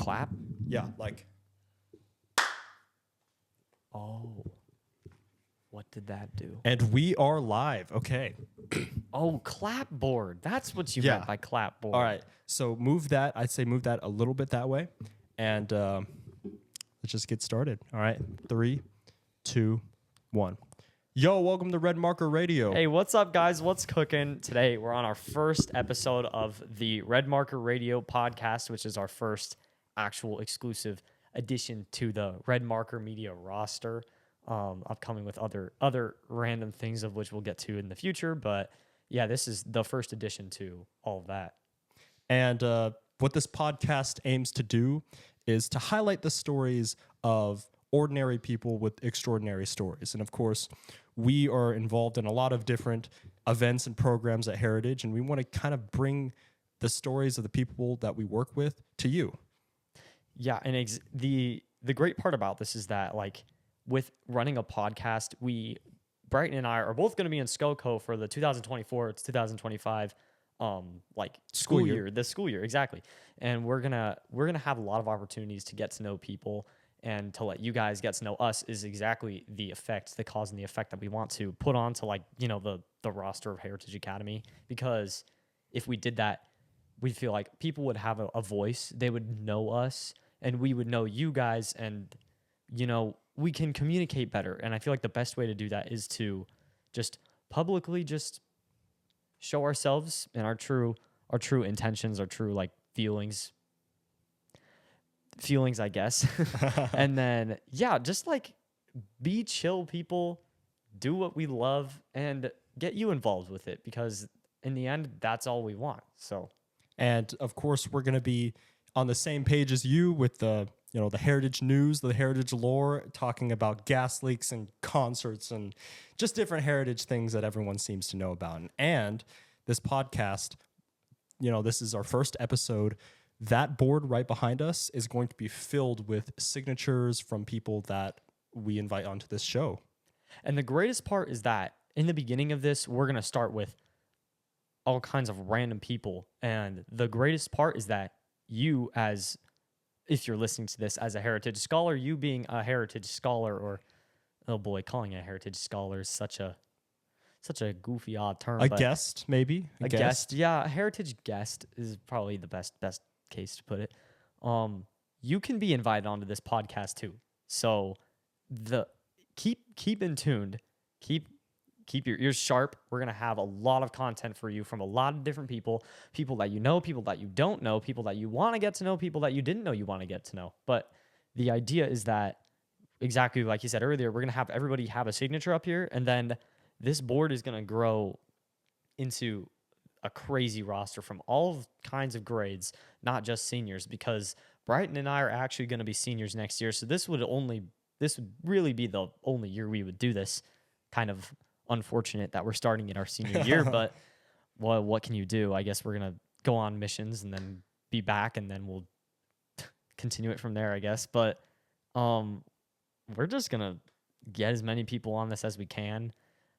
clap? Yeah, like. Oh. What did that do? And we are live. Okay. Oh, clapboard. That's what you Yeah. meant by clapboard. All right. So move that. I'd say move that a little bit that way. And let's just get started. All right. 3, 2, 1. Yo, welcome to RedMarker Radio. Hey, what's up, guys? What's cooking? Today, we're on our first episode of the RedMarker Radio podcast, which is our first actual exclusive addition to the RedMarkerMedia roster. Upcoming with other random things of which we'll get to in the future. But yeah, this is the first addition to all of that. And what this podcast aims to do is to highlight the stories of ordinary people with extraordinary stories. And of course, we are involved in a lot of different events and programs at Heritage, and we want to kind of bring the stories of the people that we work with to you. Yeah, and the great part about this is that, like, with running a podcast, Brighton and I are both going to be in SCOCO for the 2024 to 2025 school year, this school year, exactly. And we're gonna have a lot of opportunities to get to know people and to let you guys get to know us is exactly the cause and the effect that we want to put on to, like, you know, the roster of Heritage Academy. Because if we did that, we feel like people would have a voice, they would know us, and we would know you guys, and, you know, we can communicate better. And I feel like the best way to do that is to just publicly just show ourselves and our true intentions, our true, like, feelings, I guess. And then, yeah, just, like, be chill people, do what we love, and get you involved with it, because in the end, that's all we want. So, and of course, we're going to be on the same page as you with the Heritage news, the Heritage lore, talking about gas leaks and concerts and just different Heritage things that everyone seems to know about. And this podcast, this is our first episode. That board right behind us is going to be filled with signatures from people that we invite onto this show. And the greatest part is that in the beginning of this, we're going to start with all kinds of random people. And the greatest part is that you, as if you're listening to this as a Heritage Scholar, you being a Heritage Scholar, or, oh boy, calling it a Heritage Scholar is such a goofy, odd term. A guest, maybe? A guest. Yeah, a Heritage guest is probably the best case to put it. You can be invited onto this podcast too. So keep in tuned. Keep your ears sharp. We're going to have a lot of content for you from a lot of different people that you know, people that you don't know, people that you want to get to know, people that you didn't know you want to get to know. But the idea is that, exactly like you said earlier, we're going to have everybody have a signature up here, and then this board is going to grow into a crazy roster from all kinds of grades, not just seniors, because Brighton and I are actually going to be seniors next year. So this would really be the only year we would do this. Kind of unfortunate that we're starting in our senior year, but well, what can you do? I guess we're going to go on missions and then be back, and then we'll continue it from there, I guess. But we're just going to get as many people on this as we can.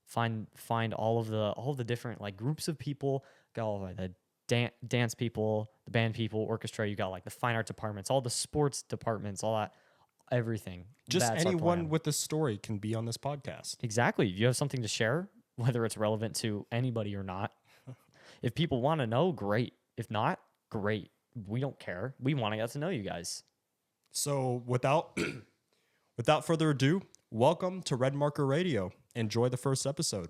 Find all of the different, like, groups of people. Got all like the dance people, the band people, orchestra. You got, like, the fine art departments, all the sports departments, all that, everything. Just That's anyone with a story can be on this podcast. Exactly. If you have something to share, whether it's relevant to anybody or not, if people want to know, great. If not, great. We don't care. We want to get to know you guys. So without further ado, welcome to RedMarker Radio. Enjoy the first episode.